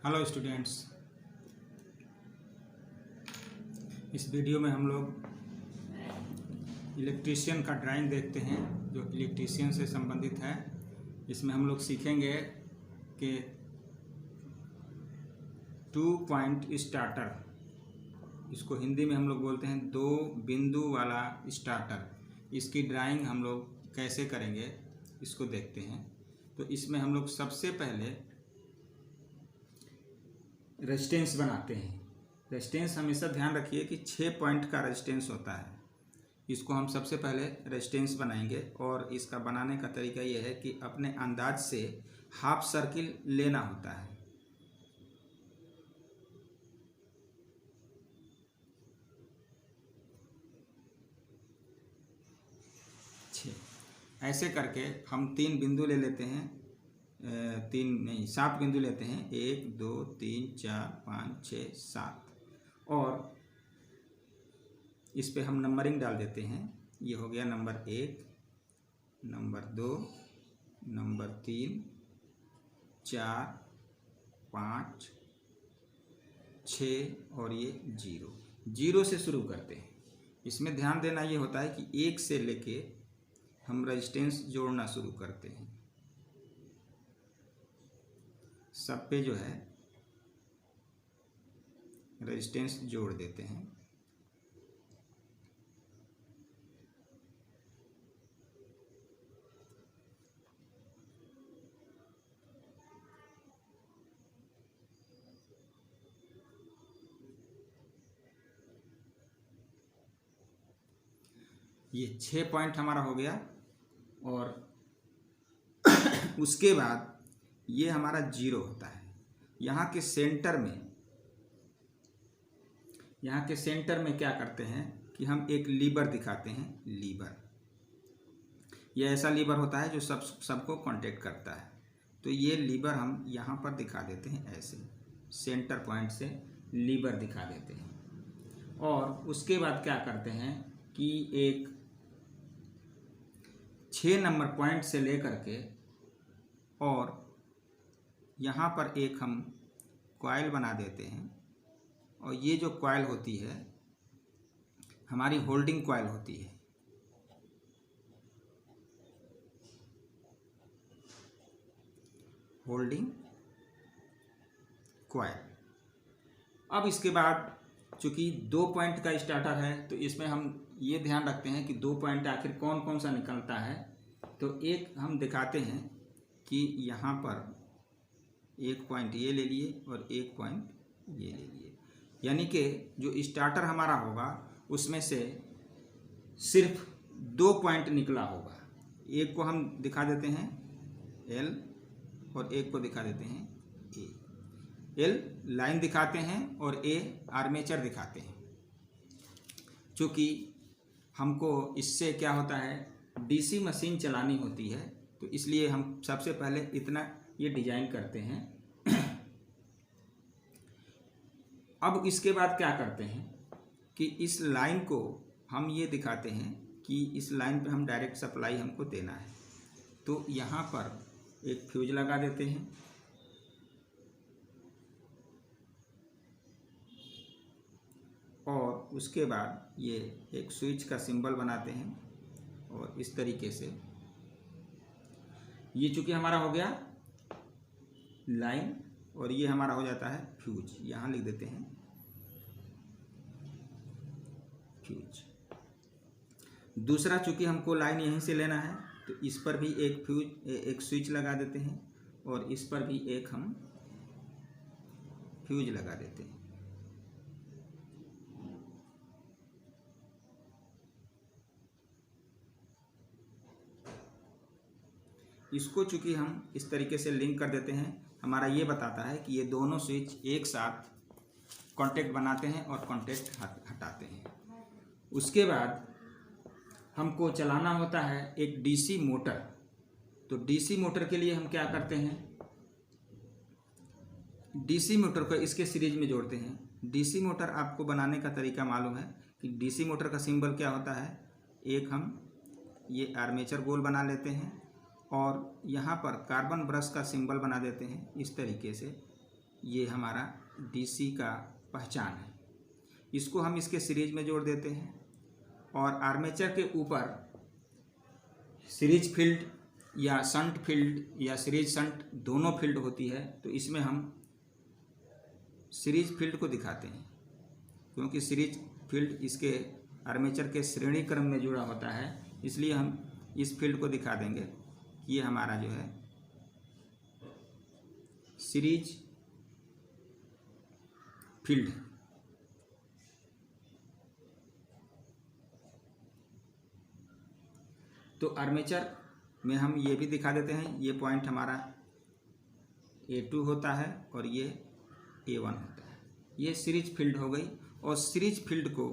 Hello students, इस video में हम लोग इलेक्ट्रीशियन का ड्राइंग देखते हैं जो इलेक्ट्रीशियन से संबंधित है। इसमें हम लोग सीखेंगे कि 2 पॉइंट स्टार्टर, इसको हिंदी में हम लोग बोलते हैं 2 बिंदु वाला स्टार्टर, इसकी ड्राइंग हम लोग कैसे करेंगे इसको देखते हैं। तो इसमें हम लोग सबसे पहले रेजिस्टेंस बनाते हैं। रेजिस्टेंस हमेशा ध्यान रखिए कि 6 पॉइंट का रेजिस्टेंस होता है। इसको हम सबसे पहले रेजिस्टेंस बनाएंगे और इसका बनाने का तरीका ये है कि अपने अंदाज से हाफ सर्किल लेना होता है। ऐसे करके हम 3 बिंदु ले लेते हैं, 7 बिंदु लेते हैं। 1 2 3 4 5 6 7 और इस पे हम नंबरिंग डाल देते हैं। ये हो गया नंबर 1, नंबर 2, नंबर 3, 4, 5, 6 और ये 0 से शुरू करते हैं। इसमें ध्यान देना ये होता है कि 1 से लेके हम रेजिस्टेंस जोड़ना शुरू करते हैं। सब पे जो है रेजिस्टेंस जोड़ देते हैं। ये 6 पॉइंट हमारा हो गया और उसके बाद ये हमारा 0 होता है। यहाँ के सेंटर में क्या करते हैं कि हम एक लीवर दिखाते हैं। लीवर, यह ऐसा लीवर होता है जो सबको कांटेक्ट करता है। तो ये लीवर हम यहाँ पर दिखा देते हैं, ऐसे सेंटर पॉइंट से लीवर दिखा देते हैं। और उसके बाद क्या करते हैं कि एक 6 नंबर पॉइंट से लेकर के और यहाँ पर एक हम कॉइल बना देते हैं। और ये जो कॉइल होती है हमारी होल्डिंग कॉइल होती है। Holding coil. अब इसके बाद चूंकि 2 पॉइंट का स्टार्टर है तो इसमें हम ये ध्यान रखते हैं कि 2 पॉइंट आखिर कौन कौन सा निकलता है। तो एक हम दिखाते हैं कि यहाँ पर 1 पॉइंट ये ले लिए और 1 पॉइंट ये ले लिए, यानी कि जो स्टार्टर हमारा होगा उसमें से सिर्फ 2 पॉइंट निकला होगा। एक को हम दिखा देते हैं L और एक को दिखा देते हैं A। L लाइन दिखाते हैं और A आर्मेचर दिखाते हैं। चूँकि हमको इससे क्या होता है, डीसी मशीन चलानी होती है, तो इसलिए हम सबसे पहले इतना ये डिजाइन करते हैं। अब इसके बाद क्या करते हैं कि इस लाइन को हम ये दिखाते हैं कि इस लाइन पे हम डायरेक्ट सप्लाई हमको देना है। तो यहाँ पर एक फ्यूज लगा देते हैं और उसके बाद ये एक स्विच का सिंबल बनाते हैं और इस तरीके से ये चूँकि हमारा हो गया लाइन और ये हमारा हो जाता है फ्यूज। यहाँ लिख देते हैं फ्यूज। दूसरा चूँकि हमको लाइन यहीं से लेना है तो इस पर भी एक स्विच लगा देते हैं और इस पर भी एक हम फ्यूज लगा देते हैं। इसको चूँकि हम इस तरीके से लिंक कर देते हैं, हमारा ये बताता है कि ये दोनों स्विच एक साथ कांटेक्ट बनाते हैं और कांटेक्ट हटाते हैं। उसके बाद हमको चलाना होता है एक डीसी मोटर। तो डीसी मोटर के लिए हम क्या करते हैं, डीसी मोटर को इसके सीरीज में जोड़ते हैं। डीसी मोटर आपको बनाने का तरीका मालूम है कि डीसी मोटर का सिंबल क्या होता है। एक हम ये आर्मेचर गोल बना लेते हैं और यहाँ पर कार्बन ब्रश का सिंबल बना देते हैं इस तरीके से। ये हमारा डीसी का पहचान है। इसको हम इसके सीरीज में जोड़ देते हैं और आर्मेचर के ऊपर सीरीज फील्ड या शंट फील्ड या सीरीज शंट दोनों फील्ड होती है, तो इसमें हम सीरीज फील्ड को दिखाते हैं क्योंकि सीरीज फील्ड इसके आर्मेचर के श्रेणी क्रम में जुड़ा होता है, इसलिए हम इस फील्ड को दिखा देंगे। ये हमारा जो है सीरीज फील्ड है। तो आर्मेचर में हम ये भी दिखा देते हैं, ये पॉइंट हमारा A2 होता है और ये A1 होता है। ये सीरीज फील्ड हो गई और सीरीज फील्ड को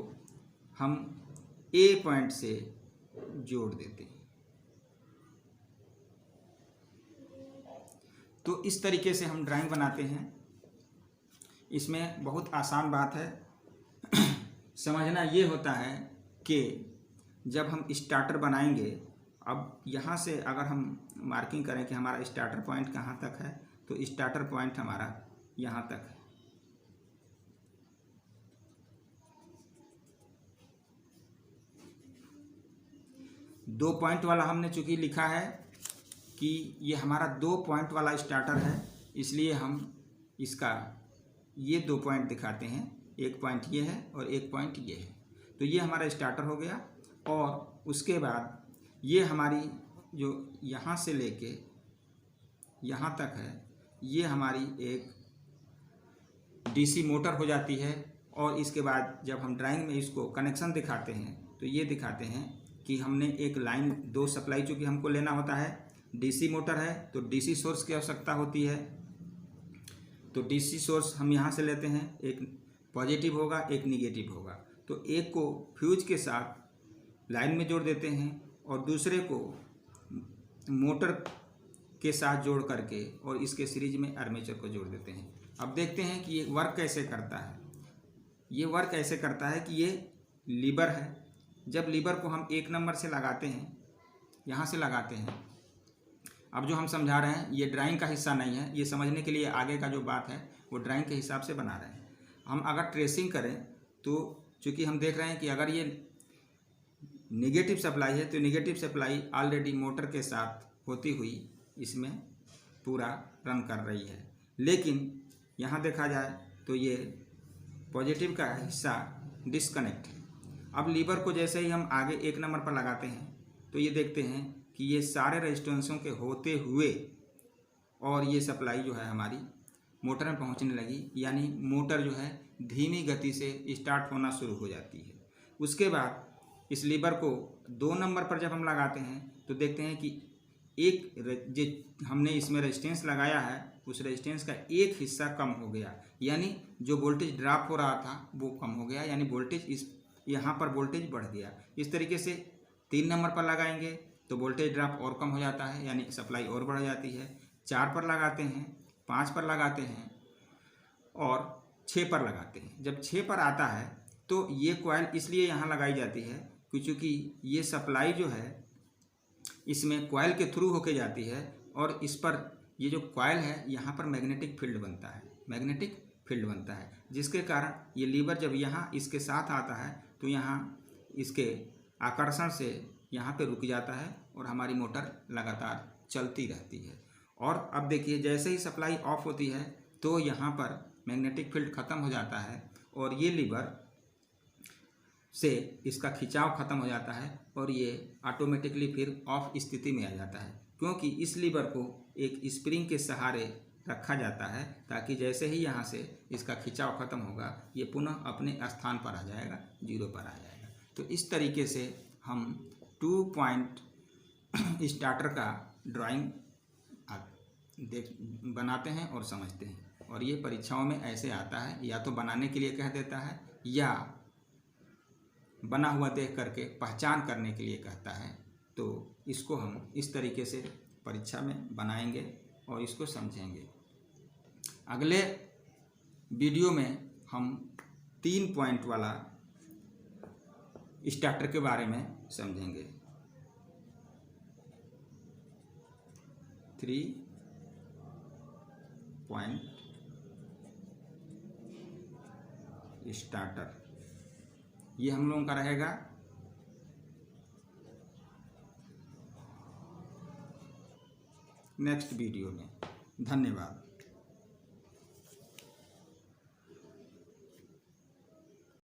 हम A पॉइंट से जोड़ देते हैं। तो इस तरीके से हम ड्राइंग बनाते हैं। इसमें बहुत आसान बात है। समझना ये होता है कि जब हम स्टार्टर बनाएंगे, अब यहाँ से अगर हम मार्किंग करें कि हमारा स्टार्टर पॉइंट कहाँ तक है, तो स्टार्टर पॉइंट हमारा यहाँ तक है। दो पॉइंट वाला हमने चूंकि लिखा है कि ये हमारा 2 पॉइंट वाला स्टार्टर है, इसलिए हम इसका ये 2 पॉइंट दिखाते हैं। एक पॉइंट ये है और एक पॉइंट ये है। तो ये हमारा स्टार्टर हो गया और उसके बाद ये हमारी जो यहाँ से लेके यहाँ तक है, ये हमारी एक डीसी मोटर हो जाती है। और इसके बाद जब हम ड्राइंग में इसको कनेक्शन दिखाते हैं तो ये दिखाते हैं कि हमने एक लाइन 2 सप्लाई चूँकि हमको लेना होता है। डीसी मोटर है तो डीसी सोर्स की आवश्यकता होती है, तो डीसी सोर्स हम यहाँ से लेते हैं। एक पॉजिटिव होगा, एक निगेटिव होगा। तो एक को फ्यूज के साथ लाइन में जोड़ देते हैं और दूसरे को मोटर के साथ जोड़ करके और इसके सीरीज में आर्मेचर को जोड़ देते हैं। अब देखते हैं कि ये वर्क कैसे करता है। ये वर्क ऐसे करता है कि ये लीवर है। जब लीवर को हम 1 नंबर से लगाते हैं, यहाँ से लगाते हैं। अब जो हम समझा रहे हैं ये ड्राइंग का हिस्सा नहीं है, ये समझने के लिए आगे का जो बात है वो ड्राइंग के हिसाब से बना रहे हैं। हम अगर ट्रेसिंग करें तो चूँकि हम देख रहे हैं कि अगर ये नेगेटिव सप्लाई है तो नेगेटिव सप्लाई ऑलरेडी मोटर के साथ होती हुई इसमें पूरा रन कर रही है। लेकिन यहाँ देखा जाए तो ये पॉजिटिव का हिस्सा डिस्कनेक्ट है। अब लीवर को जैसे ही हम आगे 1 नंबर पर लगाते हैं तो ये देखते हैं कि ये सारे रेजिस्टेंसों के होते हुए और ये सप्लाई जो है हमारी मोटर में पहुंचने लगी, यानी मोटर जो है धीमी गति से स्टार्ट होना शुरू हो जाती है। उसके बाद इस लीवर को 2 नंबर पर जब हम लगाते हैं तो देखते हैं कि एक जो हमने इसमें रेजिस्टेंस लगाया है उस रेजिस्टेंस का एक हिस्सा कम हो गया, यानी जो वोल्टेज ड्रॉप हो रहा था वो कम हो गया, यानी वोल्टेज इस यहाँ पर वोल्टेज बढ़ गया। इस तरीके से 3 नंबर पर लगाएंगे तो वोल्टेज ड्रॉप और कम हो जाता है, यानी सप्लाई और बढ़ जाती है। 4 पर लगाते हैं, 5 पर लगाते हैं और 6 पर लगाते हैं। जब 6 पर आता है तो ये कॉइल इसलिए यहाँ लगाई जाती है क्योंकि ये सप्लाई जो है इसमें कॉइल के थ्रू होके जाती है और इस पर ये जो कॉइल है यहाँ पर मैग्नेटिक फील्ड बनता है, मैग्नेटिक फील्ड बनता है, जिसके कारण ये लीवर जब यहाँ इसके साथ आता है तो यहाँ इसके आकर्षण से यहाँ पे रुक जाता है और हमारी मोटर लगातार चलती रहती है। और अब देखिए जैसे ही सप्लाई ऑफ होती है तो यहाँ पर मैग्नेटिक फील्ड ख़त्म हो जाता है और ये लीवर से इसका खिंचाव ख़त्म हो जाता है और ये ऑटोमेटिकली फिर ऑफ स्थिति में आ जाता है, क्योंकि इस लीवर को एक स्प्रिंग के सहारे रखा जाता है ताकि जैसे ही यहाँ से इसका खिंचाव ख़त्म होगा ये पुनः अपने स्थान पर आ जाएगा, 0 पर आ जाएगा। तो इस तरीके से हम 2 पॉइंट स्टार्टर का ड्राइंग बनाते हैं और समझते हैं, और ये परीक्षाओं में ऐसे आता है, या तो बनाने के लिए कह देता है या बना हुआ देख करके पहचान करने के लिए कहता है। तो इसको हम इस तरीके से परीक्षा में बनाएंगे और इसको समझेंगे। अगले वीडियो में हम 3 पॉइंट वाला स्टार्टर के बारे में समझेंगे। 3 पॉइंट स्टार्टर, ये हम लोगों का रहेगा। नेक्स्ट वीडियो में। धन्यवाद।